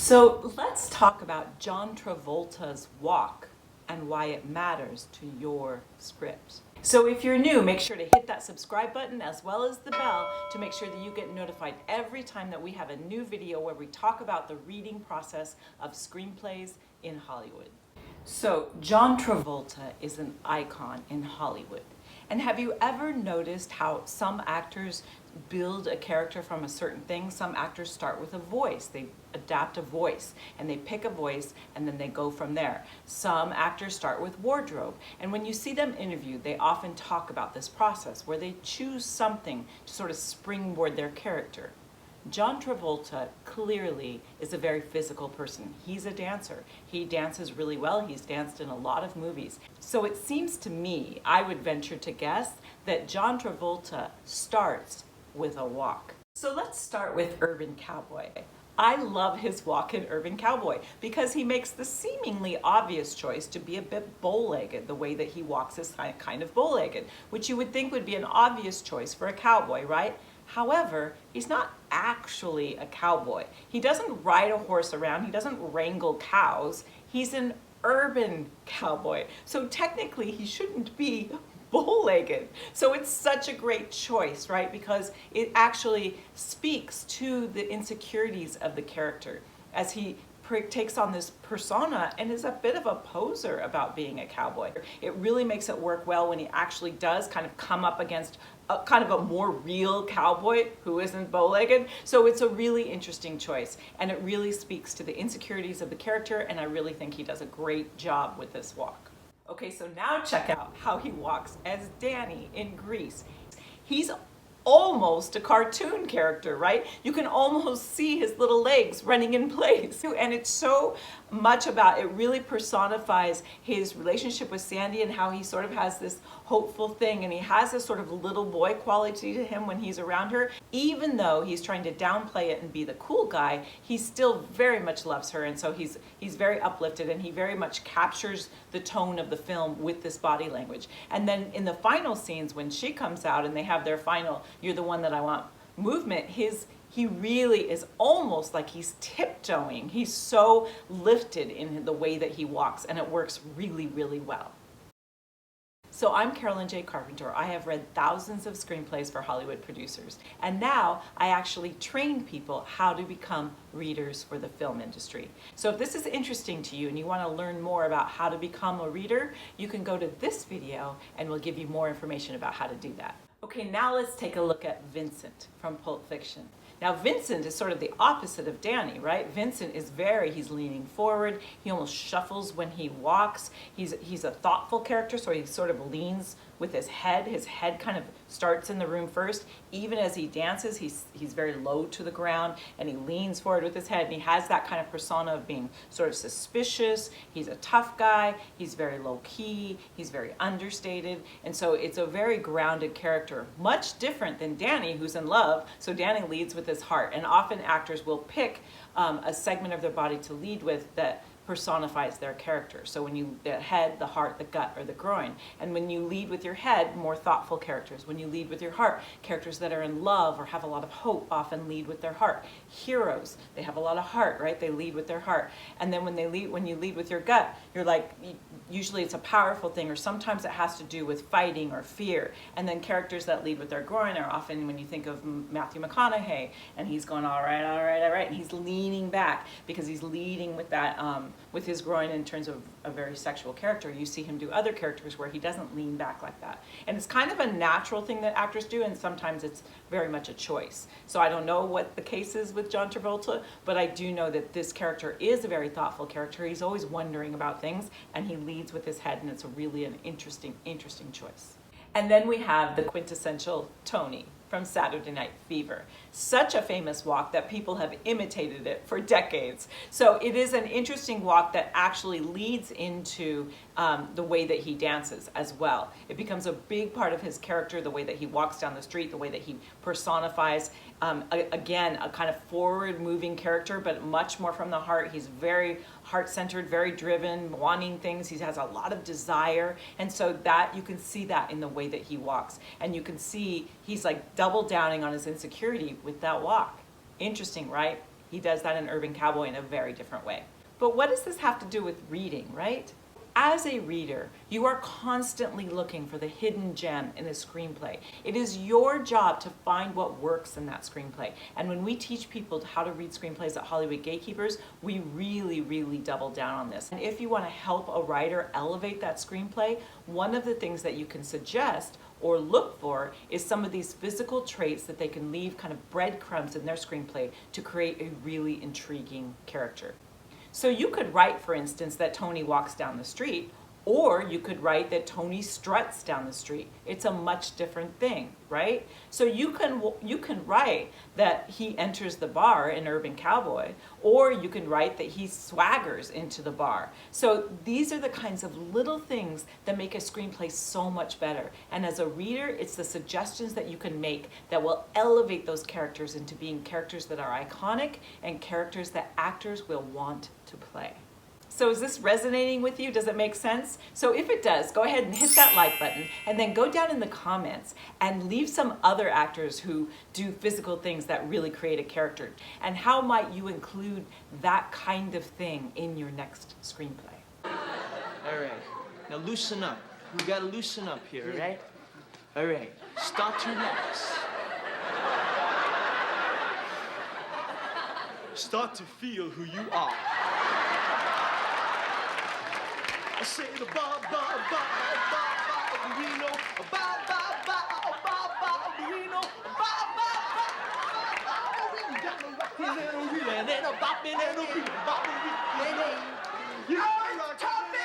So let's talk about John Travolta's walk and why it matters to your script. So if you're new, make sure to hit that subscribe button as well as the bell to make sure that you get notified every time that we have a new video where we talk about the reading process of screenplays in Hollywood. So John Travolta is an icon in Hollywood. And have you ever noticed how some actors build a character from a certain thing? Some actors start with a voice. They adapt a voice and they pick a voice and then they go from there. Some actors start with wardrobe. And when you see them interviewed, they often talk about this process where they choose something to sort of springboard their character. John Travolta clearly is a very physical person. He's a dancer. He dances really well. He's danced in a lot of movies. So it seems to me, I would venture to guess, that John Travolta starts with a walk. So let's start with Urban Cowboy. I love his walk in Urban Cowboy because he makes the seemingly obvious choice to be a bit bow-legged. The way that he walks is kind of bow-legged, which you would think would be an obvious choice for a cowboy, right? However, he's not actually a cowboy. He doesn't ride a horse around. He doesn't wrangle cows. He's an urban cowboy. So technically, he shouldn't be bow-legged. So it's such a great choice, right? Because it actually speaks to the insecurities of the character as he takes on this persona and is a bit of a poser about being a cowboy. It really makes it work well when he actually does kind of come up against kind of a more real cowboy who isn't bow-legged. So it's a really interesting choice and it really speaks to the insecurities of the character, and I really think he does a great job with this walk. Okay, so now check out how he walks as Danny in Grease. He's almost a cartoon character, right? You can almost see his little legs running in place. And it's so much about, it really personifies his relationship with Sandy and how he sort of has this hopeful thing, and he has this sort of little boy quality to him when he's around her. Even though he's trying to downplay it and be the cool guy, he still very much loves her, and so he's very uplifted, and he very much captures the tone of the film with this body language. And then in the final scenes when she comes out and they have their final "You're the one that I want" movement, he really is almost like he's tiptoeing. He's so lifted in the way that he walks, and it works really, really well. So I'm Carolyn J. Carpenter. I have read thousands of screenplays for Hollywood producers, and now I actually train people how to become readers for the film industry. So if this is interesting to you and you want to learn more about how to become a reader, you can go to this video and we'll give you more information about how to do that. Okay, now let's take a look at Vincent from Pulp Fiction. Now Vincent is sort of the opposite of Danny, right? Vincent is he's leaning forward. He almost shuffles when he walks. He's a thoughtful character, so he sort of leans with his head. His head kind of starts in the room first. Even as he dances, he's very low to the ground, and he leans forward with his head, and he has that kind of persona of being sort of suspicious. He's a tough guy. He's very low key. He's very understated, and so it's a very grounded character, much different than Danny, who's in love. So Danny leads with his heart, and often actors will pick a segment of their body to lead with that personifies their character. So when the head, the heart, the gut, or the groin. And when you lead with your head, more thoughtful characters. When you lead with your heart, characters that are in love or have a lot of hope often lead with their heart. Heroes, they have a lot of heart, right? They lead with their heart. And then when you lead with your gut, you're like, usually it's a powerful thing, or sometimes it has to do with fighting or fear. And then characters that lead with their groin are often, when you think of Matthew McConaughey, and he's going, all right, all right, all right, and he's leaning back because he's leading with that, with his groin in terms of a very sexual character. You see him do other characters where he doesn't lean back like that. And it's kind of a natural thing that actors do, and sometimes it's very much a choice. So I don't know what the case is with John Travolta, but I do know that this character is a very thoughtful character. He's always wondering about things, and he leads with his head, and it's really an interesting choice. And then we have the quintessential Tony from Saturday Night Fever. Such a famous walk that people have imitated it for decades. So it is an interesting walk that actually leads into the way that he dances as well. It becomes a big part of his character, the way that he walks down the street, the way that he personifies, again, a kind of forward-moving character, but much more from the heart. He's very heart-centered, very driven, wanting things. He has a lot of desire, and so that you can see that in the way that he walks. And you can see he's like double downing on his insecurity with that walk. Interesting, right? He does that in Urban Cowboy in a very different way. But what does this have to do with reading, right? As a reader, you are constantly looking for the hidden gem in a screenplay. It is your job to find what works in that screenplay. And when we teach people how to read screenplays at Hollywood Gatekeepers, we really, really double down on this. And if you want to help a writer elevate that screenplay, one of the things that you can suggest or look for is some of these physical traits that they can leave kind of breadcrumbs in their screenplay to create a really intriguing character. So you could write, for instance, that Tony walks down the street, or you could write that Tony struts down the street. It's a much different thing, right? So you can write that he enters the bar in Urban Cowboy, or you can write that he swaggers into the bar. So these are the kinds of little things that make a screenplay so much better. And as a reader, it's the suggestions that you can make that will elevate those characters into being characters that are iconic and characters that actors will want to play. So is this resonating with you? Does it make sense? So if it does, go ahead and hit that like button and then go down in the comments and leave some other actors who do physical things that really create a character. And how might you include that kind of thing in your next screenplay? All right, now loosen up. We gotta loosen up here, all right? All right, start to relax. Start to feel who you are. I say the ba ba ba ba ba burrito, ba ba ba ba burrito, ba ba ba burrito. Got me rocking and a reeling and a bopping and a reeling, bopping, reeling. You know you're talking.